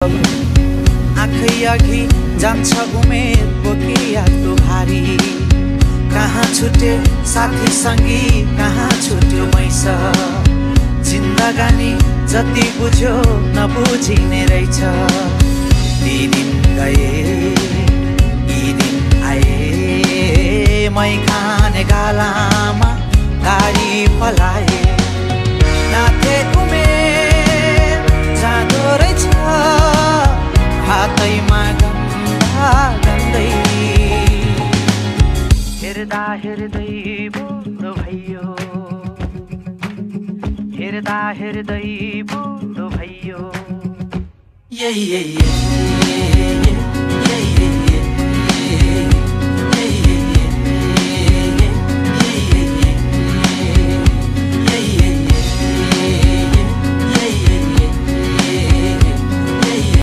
आँखै अघि जान्छ उमेर बोकी यादको भारी। कहाँ छुटे साथी सङ्गी, कहाँ छुट्यो मैस। जिन्दगानी जति बुझ्यो नबुझिने रहेछ। ती दिन गए यी दिन आए, मै खाने गालामा गाडी पलाए। नाथे उमेर जाँदो रहेछ हातैमा गन्दा गन्दै। हेर्दा हेर्दै बुढो भइयो, हेर्दा हेर्दै बुढो भइयो।